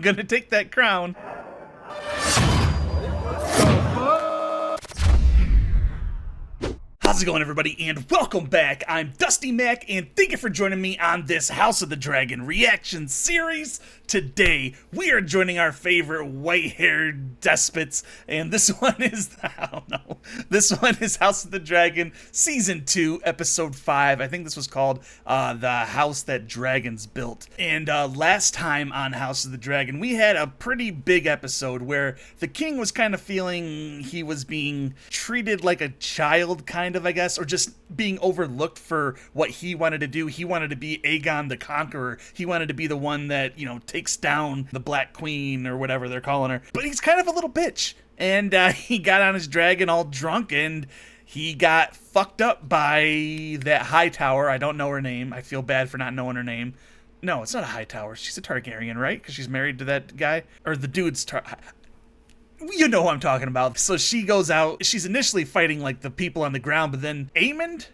gonna take that crown. How's it going, everybody, and welcome back. I'm Dusty Mac, and thank you for joining me on this House of the Dragon reaction series. Today, we are joining our favorite white-haired despots, and this one is, I don't know, this one is House of the Dragon Season 2, Episode 5. I think this was called The House That Dragons Built. And last time on House of the Dragon, we had a pretty big episode where the king was kind of feeling he was being treated like a child, kind of, I guess, or just being overlooked for what he wanted to do. He wanted to be Aegon the Conqueror. He wanted to be the one that, you know, takes down the Black Queen or whatever they're calling her. But he's kind of a little bitch. And he got on his dragon all drunk and he got fucked up by that Hightower. I don't know her name. I feel bad for not knowing her name. No, it's not a Hightower. She's a Targaryen, right? Because she's married to that guy. Or the dude's you know who I'm talking about. So she goes out. She's initially fighting like the people on the ground, but then Aemond?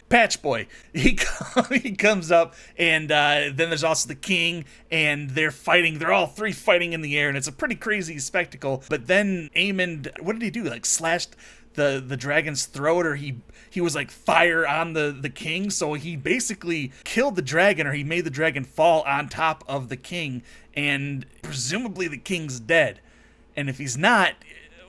Patch Boy. He comes up, and then there's also the king, and they're fighting. They're all three fighting in the air, and it's a pretty crazy spectacle. But then Aemond, what did he do? Like slashed the dragon's throat, or he was like fire on the king, so he basically killed the dragon, or he made the dragon fall on top of the king, and presumably the king's dead. And if he's not,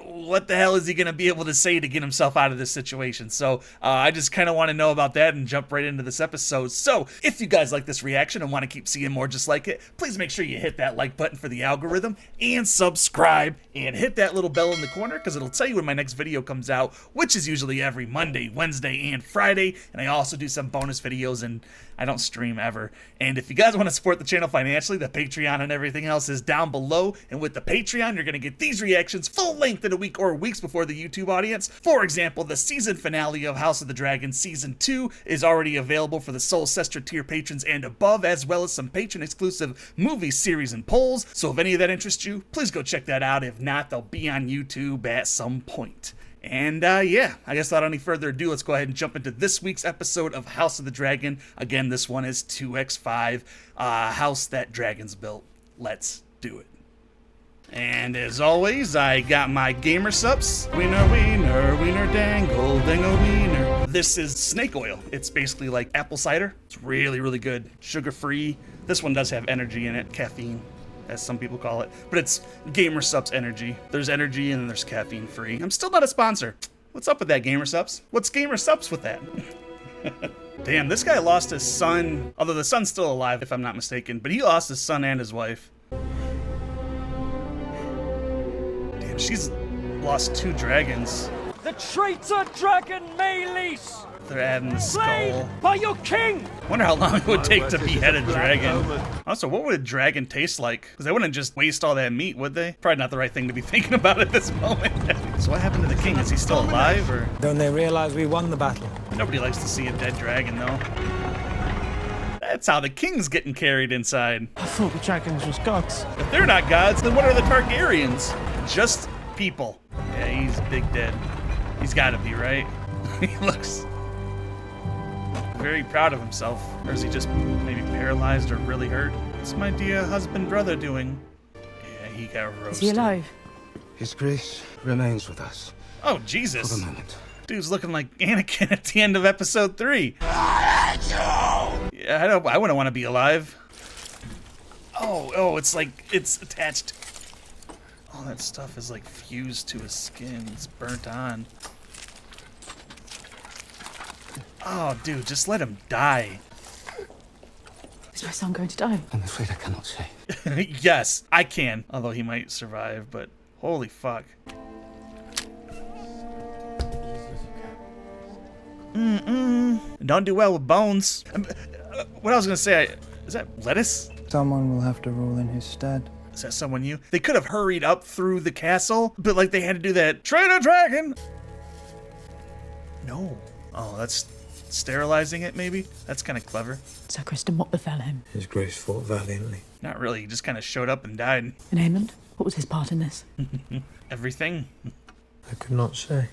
what the hell is he going to be able to say to get himself out of this situation? So I just kind of want to know about that and jump right into this episode. So if you guys like this reaction and want to keep seeing more just like it, please make sure you hit that like button for the algorithm and subscribe and hit that little bell in the corner because it'll tell you when my next video comes out, which is usually every Monday, Wednesday, and Friday. And I also do some bonus videos, and I don't stream ever. And if you guys want to support the channel financially, the Patreon and everything else is down below. And with the Patreon, you're going to get these reactions full length in a week or weeks before the YouTube audience. For example, the season finale of House of the Dragon Season 2 is already available for the Soul Sister tier patrons and above, as well as some patron exclusive movie series and polls. So if any of that interests you, please go check that out. If not, they'll be on YouTube at some point. And yeah, I guess without any further ado, let's go ahead and jump into this week's episode of House of the Dragon. Again, this one is 2x5, House That Dragons Built. Let's do it. And as always, I got my gamer subs. Wiener, wiener, wiener, dangle, dangle, wiener. This is snake oil. It's basically like apple cider. It's really, really good. Sugar-free. This one does have energy in it, caffeine, as some people call it, but it's Gamer Subs Energy. There's energy and there's caffeine free. I'm still not a sponsor. What's up with that, Gamer Subs? What's Gamer Subs with that? Damn, this guy lost his son, although the son's still alive if I'm not mistaken, but he lost his son and his wife. Damn, she's lost 2 dragons. The traitor dragon Maylis! They're adding the Slain skull. by your king! Wonder how long it would take to behead a dragon. Also, what would a dragon taste like? Because they wouldn't just waste all that meat, would they? Probably not the right thing to be thinking about at this moment. So what happened to the king? Is he still alive, or? Don't they realize we won the battle? Nobody likes to see a dead dragon, though. That's how the king's getting carried inside. I thought the dragons was gods. If they're not gods, then what are the Targaryens? Just people. Yeah, he's big dead. He's gotta be, right? He looks very proud of himself. Or is he just maybe paralyzed or really hurt? What's my dear husband brother doing? Yeah, he got roasted. Is he alive? His grace remains with us Oh, for Jesus. the moment. Dude's looking like Anakin at the end of episode 3. Yeah, I wouldn't want to be alive. Oh, it's like, it's attached. All that stuff is like fused to his skin. It's burnt on. Oh, dude, just let him die. Is my son going to die? I'm afraid I cannot say. Yes, I can. Although he might survive, but holy fuck. Don't do well with bones. What I was gonna say, is that lettuce? Someone will have to rule in his stead. Is that someone new? They could have hurried up through the castle, but like they had to do that. Train a dragon! No. Oh, that's sterilizing it, maybe? That's kind of clever. Sir Kristen, what befell him? His grace fought valiantly. Not really, he just kind of showed up and died. And Aemond? What was his part in this? Everything. I could not say.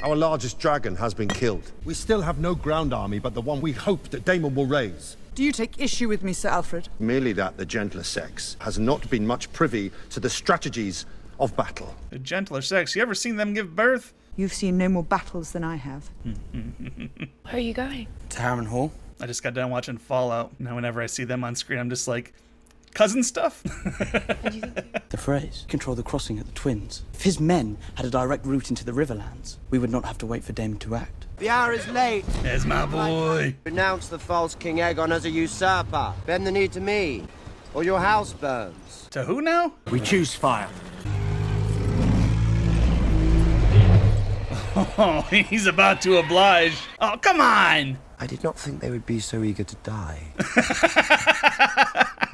Our largest dragon has been killed. We still have no ground army but the one we hope that Daemon will raise. Do you take issue with me, Sir Alfred? Merely that the gentler sex has not been much privy to the strategies of battle. The gentler sex. You ever seen them give birth? You've seen no more battles than I have. Where are you going? To Harriman Hall? I just got done watching Fallout. Now whenever I see them on screen, I'm just like, cousin stuff? The phrase, control the crossing at the Twins. If his men had a direct route into the Riverlands, we would not have to wait for Daemon to act. The hour is late. There's my boy. Renounce the false King Aegon as a usurper. Bend the knee to me, or your house burns. To who now? We choose fire. Oh, he's about to oblige. Oh, come on. I did not think they would be so eager to die.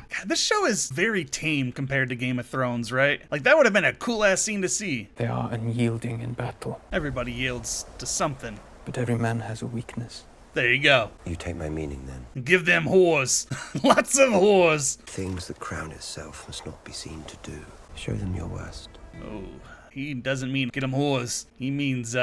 God, this show is very tame compared to Game of Thrones, right? Like, that would have been a cool-ass scene to see. They are unyielding in battle, Everybody yields to something. but every man has a weakness. There you go. You take my meaning then. Give them whores. Lots of whores. Things that crown itself must not be seen to do. Show them your worst. Oh, he doesn't mean get them whores. He means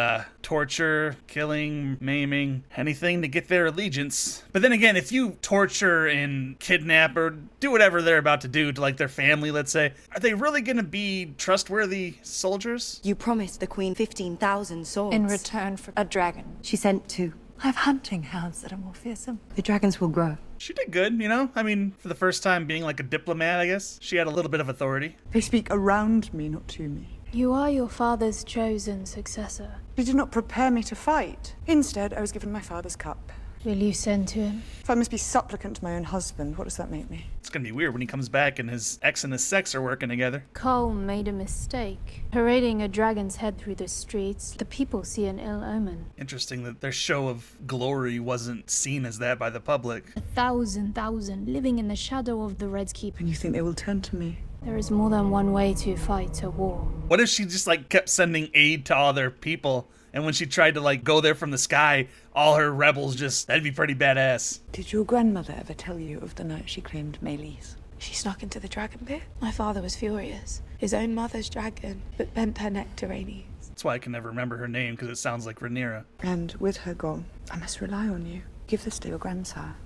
torture, killing, maiming, anything to get their allegiance. But then again, if you torture and kidnap or do whatever they're about to do to like their family, let's say, are they really going to be trustworthy soldiers? You promised the Queen 15,000 swords. In return for a dragon. She sent 2. I have hunting hounds that are more fearsome. The dragons will grow. She did good, you know? I mean, for the first time being like a diplomat, I guess. She had a little bit of authority. They speak around me, not to me. You are your father's chosen successor. They did not prepare me to fight. Instead, I was given my father's cup. Will you send to him? If I must be supplicant to my own husband, what does that make me? It's gonna be weird when he comes back and his ex and his sex are working together. Cole made a mistake. Parading a dragon's head through the streets, the people see an ill omen. Interesting that their show of glory wasn't seen as that by the public. 1,000 living in the shadow of the Red's Keep. And you think they will turn to me? There is more than one way to fight a war. What if she just like kept sending aid to all their people, and when she tried to like go there from the sky, all her rebels just, that'd be pretty badass. Did your grandmother ever tell you of the night she claimed Maylis? She snuck into the dragon pit. My father was furious. His own mother's dragon, but bent her neck to Rhaenys. That's why I can never remember her name, because it sounds like Rhaenyra. And with her gone, I must rely on you. Give this to your grandsire.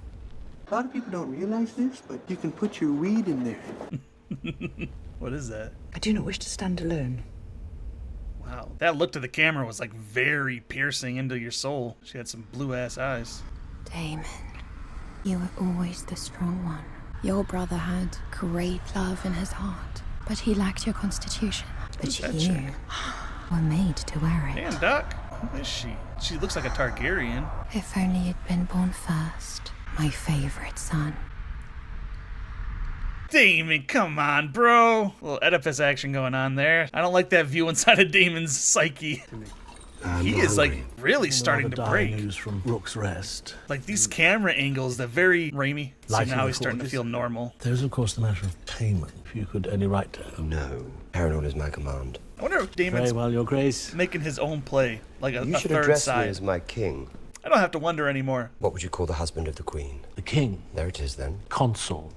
A lot of people don't realize this, but you can put your weed in there. What is that? I do not wish to stand alone. Wow, that look to the camera was like very piercing into your soul. She had some blue ass eyes. Daemon, you were always the strong one. Your brother had great love in his heart, but he lacked your constitution. Who's But that you chick? were made to wear it. Damn, Doc. Who is she? She looks like a Targaryen. If only you'd been born first, my favorite son. Damon, come on, bro. A little Oedipus action going on there. I don't like that view inside of Damon's psyche. He is like really starting to break. News from Rook's Rest. Like these camera angles, they're very Raimi. So Lighting now the he's starting to quarters. feel normal. There's of course the matter of payment. If you could only write to No. Harrenhal is my command. I wonder if Damon's Very well, Your Grace. making his own play, like a You should third address me side. as my king. I don't have to wonder anymore. What would you call the husband of the queen? The king, There it is then. consort.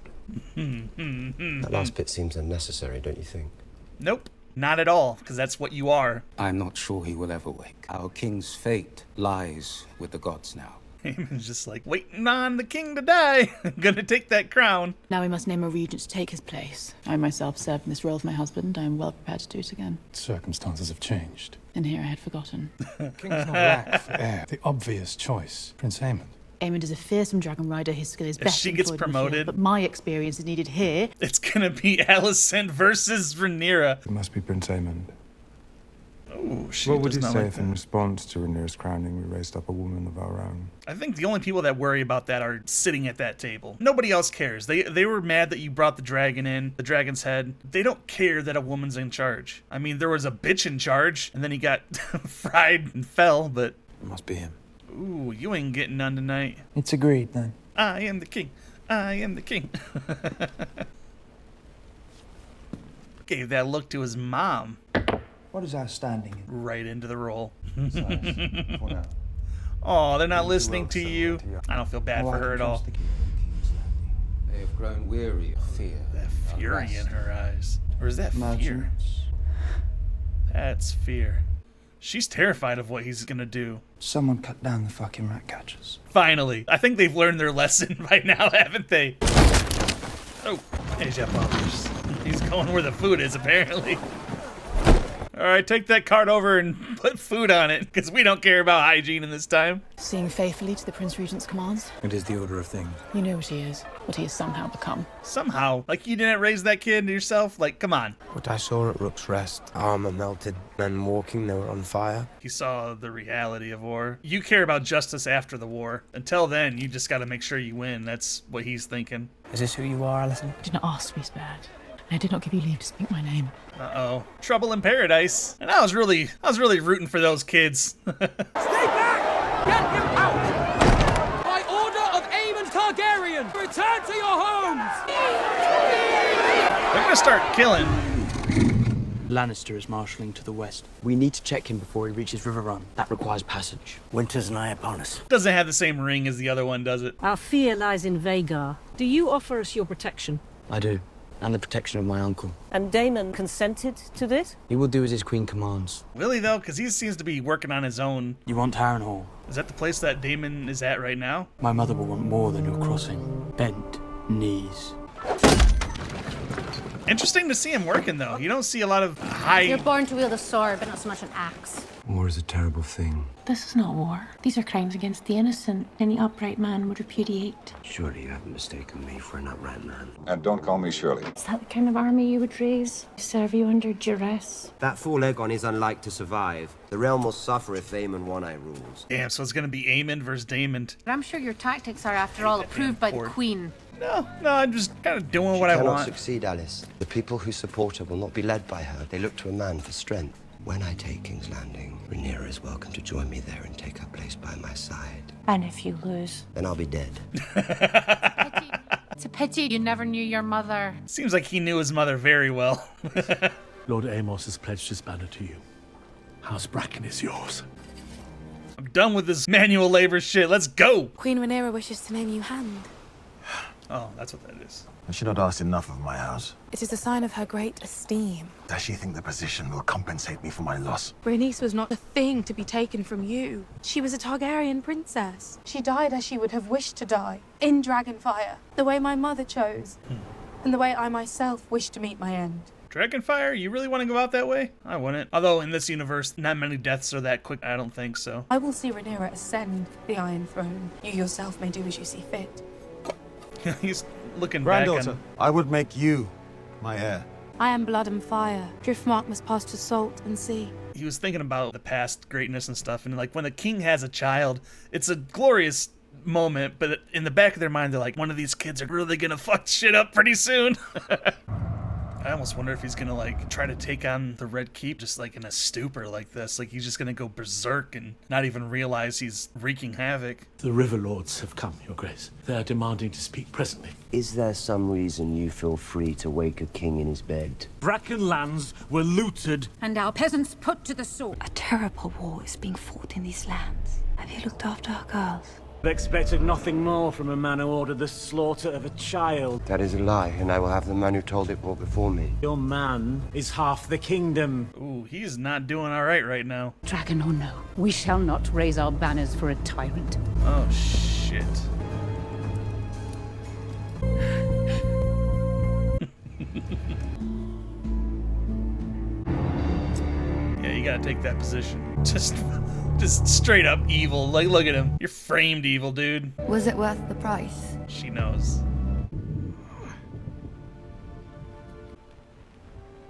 That last bit seems unnecessary, don't you think? Nope, not at all, because that's what you are. I'm not sure he will ever wake. Our king's fate lies with the gods now. Damon's just like waiting on the king to die. Gonna take that crown. Now we must name a regent to take his place. I myself served in this role for my husband. I am well prepared to do it again. Circumstances have changed. And here I had forgotten. King's not lack for heir. The obvious choice, Prince Aemon. Aemond is a fearsome dragon rider. His skill is If best she gets employed in the promoted- field, but my experience is needed here. It's gonna be Alicent versus Rhaenyra. It must be Prince Aemon. Oh, she does not like that. response to Rhaenyra's crowning we raised up a woman of our own? I think the only people that worry about that are sitting at that table. Nobody else cares. They were mad that you brought the dragon in, the dragon's head. They don't care that a woman's in charge. I mean, there was a bitch in charge, and then he got fried and fell, but... It must be him. Ooh, you ain't getting none tonight. It's agreed then. I am the king. I am the king. Gave that look to his mom. What is outstanding? Right into the role. Oh, they're not listening to you. I don't feel bad for her at all. They have grown weary of fear. That fury in her eyes. Or is that fear? That's fear. She's terrified of what he's gonna do. Someone cut down the fucking rat catchers. Finally. I think they've learned their lesson by now, haven't they? Oh, there's your fathers. He's going where the food is, apparently. All right, take that cart over and put food on it, because we don't care about hygiene in this time. Seeing faithfully to the Prince Regent's commands. It is the order of things. You know what he is, what he has somehow become. Somehow. Like, you didn't raise that kid yourself? Like, come on. What I saw at Rook's Rest. Armor melted, men walking, they were on fire. He saw the reality of war. You care about justice after the war. Until then, you just gotta make sure you win. That's what he's thinking. Is this who you are, Alison? I did not ask to be spared. I did not give you leave to speak my name. Uh-oh. Trouble in paradise. And I was really rooting for those kids. Stay back! Get him out! By order of Aegon Targaryen, return to your homes! They're gonna start killing. Lannister is marshalling to the west. We need to check him before he reaches River Run. That requires passage. Winter's nigh upon us. Doesn't have the same ring as the other one, does it? Our fear lies in Vhagar. Do you offer us your protection? I do. And the protection of my uncle. And Daemon consented to this? He will do as his queen commands. Will he, though? Because he seems to be working on his own. You want Harrenhal? Is that the place that Daemon is at right now? My mother will want more than your crossing. Bent knees. Interesting to see him working, though. You don't see a lot of high... You're born to wield a sword, but not so much an axe. War is a terrible thing. This is not war. These are crimes against the innocent. Any upright man would repudiate. Surely you haven't mistaken me for an upright man. And don't call me Shirley. Is that the kind of army you would raise? Serve you under duress? That fool Aegon is unlike to survive. The realm will suffer if Aemon One Eye rules. Damn, so it's gonna be Aemon versus Daemon. But I'm sure your tactics are, after all, approved by the Queen. No, I'm just kind of doing what I cannot want. Succeed, Alice. The people who support her will not be led by her. They look to a man for strength. When I take King's Landing, Rhaenyra is welcome to join me there and take her place by my side. And if you lose? Then I'll be dead. It's a pity you never knew your mother. Seems like he knew his mother very well. Lord Amos has pledged his banner to you. House Bracken is yours. I'm done with this manual labor shit. Let's go. Queen Rhaenyra wishes to name you Hand. Oh, that's what that is. Has she not asked enough of my house? It is a sign of her great esteem. Does she think the position will compensate me for my loss? Rhaenys was not a thing to be taken from you. She was a Targaryen princess. She died as she would have wished to die, in Dragonfire, the way my mother chose, and the way I myself wish to meet my end. Dragonfire? You really want to go out that way? I wouldn't. Although in this universe, not many deaths are that quick. I don't think so. I will see Rhaenyra ascend the Iron Throne. You yourself may do as you see fit. He's looking back on... I would make you my heir. I am blood and fire. Driftmark must pass to salt and sea. He was thinking about the past greatness and stuff, and like when a king has a child, it's a glorious moment, but in the back of their mind, they're like, one of these kids are really gonna fuck shit up pretty soon. I almost wonder if he's gonna like try to take on the Red Keep just like in a stupor like this. Like he's just gonna go berserk and not even realize he's wreaking havoc. The River Lords have come, Your Grace. They are demanding to speak presently. Is there some reason you feel free to wake a king in his bed? Bracken lands were looted. And our peasants put to the sword. A terrible war is being fought in these lands. Have you looked after our girls? Expected nothing more from a man who ordered the slaughter of a child. That is a lie, and I will have the man who told it brought before me. Your man is half the kingdom. Ooh, he's not doing all right now. Dragon or no, we shall not raise our banners for a tyrant. Oh, shit. Yeah, you gotta take that position. Just straight up evil. Like, look at him. You're framed evil, dude. Was it worth the price? She knows.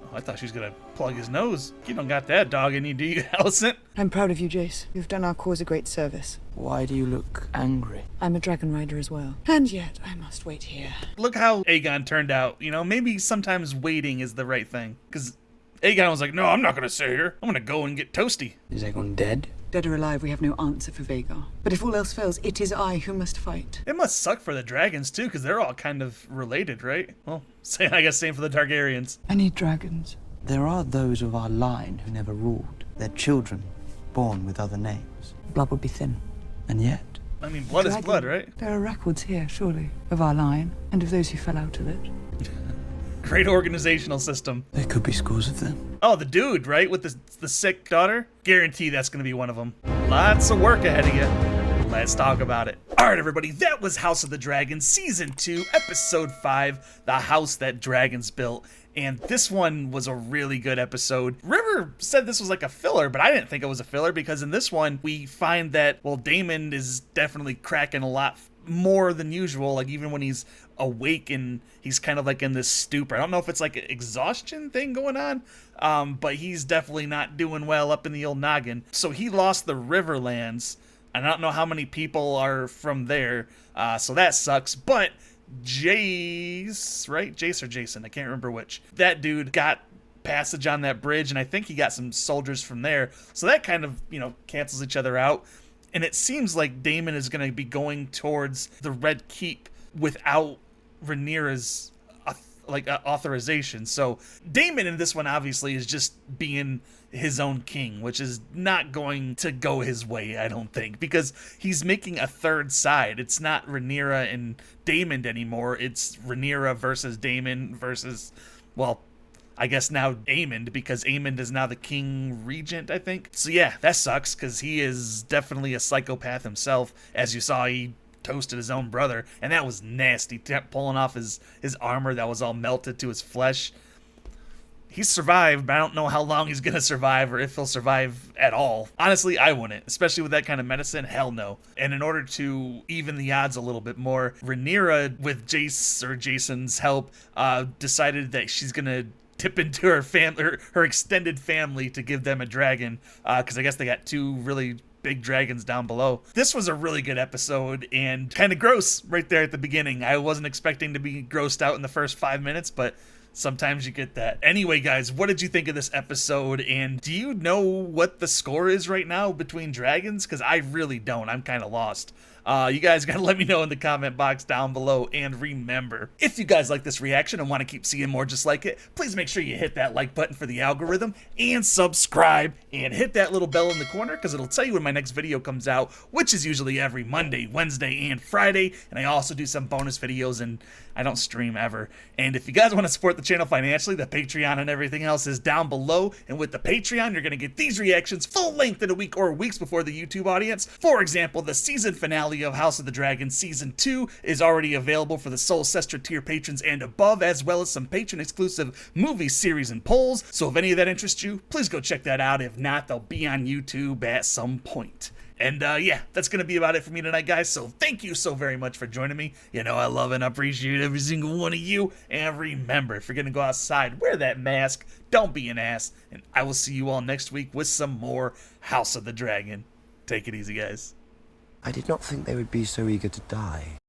Oh, I thought she was gonna plug his nose. You don't got that dog in you, do you, Alicent? I'm proud of you, Jace. You've done our cause a great service. Why do you look angry? I'm a dragon rider as well. And yet, I must wait here. Look how Aegon turned out. You know, maybe sometimes waiting is the right thing. Because Aegon was like, no, I'm not gonna sit here. I'm gonna go and get toasty. Is Aegon dead? Dead or alive, we have no answer for Vhagar. But if all else fails, it is I who must fight. It must suck for the dragons, too, because they're all kind of related, right? Well, I guess same for the Targaryens. I need dragons. There are those of our line who never ruled. Their children, born with other names. Blood would be thin. And yet... I mean, blood is blood, right? There are records here, surely, of our line, and of those who fell out of it. Great organizational system. There could be scores of them. Oh, the dude, right? With the sick daughter? Guarantee that's going to be one of them. Lots of work ahead of you. Let's talk about it. All right, everybody, that was House of the Dragon, Season 2, Episode 5, The House That Dragons Built. And this one was a really good episode. River said this was like a filler, but I didn't think it was a filler because in this one, we find that, well, Daemon is definitely cracking a lot more than usual. Like, even when he's awake and he's kind of like in this stupor. I don't know if it's like an exhaustion thing going on, but he's definitely not doing well up in the old noggin. So he lost the Riverlands, and I don't know how many people are from there, so that sucks. But Jace, right? Jace or Jason? I can't remember which. That dude got passage on that bridge, and I think he got some soldiers from there. So that kind of, cancels each other out. And it seems like Daemon is going to be going towards the Red Keep without Rhaenyra's authorization. So Daemon in this one obviously is just being his own king, which is not going to go his way, I don't think, because he's making a third side. It's not Rhaenyra and Daemon anymore. It's Rhaenyra versus Daemon versus, well, I guess now Aemond, because Aemond is now the king regent, I think. So yeah, that sucks, because he is definitely a psychopath himself. As you saw, he toasted his own brother, and that was nasty, pulling off his armor that was all melted to his flesh. He's survived, but I don't know how long he's going to survive or if he'll survive at all. Honestly, I wouldn't, especially with that kind of medicine. Hell no. And in order to even the odds a little bit more, Rhaenyra, with Jace or Jason's help, decided that she's going to tip into her family, her extended family, to give them a dragon, because I guess they got two really big dragons down below. This was a really good episode and kind of gross right there at the beginning. I wasn't expecting to be grossed out in the first 5 minutes, but sometimes you get that. Anyway, guys, what did you think of this episode? And do you know what the score is right now between dragons? Because I really don't. I'm kind of lost. You guys gotta let me know in the comment box down below. And remember, if you guys like this reaction and want to keep seeing more just like it, please make sure you hit that like button for the algorithm and subscribe and hit that little bell in the corner, because it'll tell you when my next video comes out, which is usually every Monday, Wednesday, and Friday. And I also do some bonus videos, and I don't stream ever. And if you guys want to support the channel financially, the Patreon and everything else is down below. And with the Patreon, you're going to get these reactions full length in a week or weeks before the YouTube audience. For example, the season finale of House of the Dragon Season 2 is already available for the Soul Sestra tier patrons and above, as well as some patron exclusive movie series and polls. So if any of that interests you, please go check that out. If not, they'll be on YouTube at some point. And yeah, that's going to be about it for me tonight, guys. So thank you so very much for joining me. I love and appreciate every single one of you. And remember, if you're going to go outside, wear that mask. Don't be an ass. And I will see you all next week with some more House of the Dragon. Take it easy, guys. I did not think they would be so eager to die.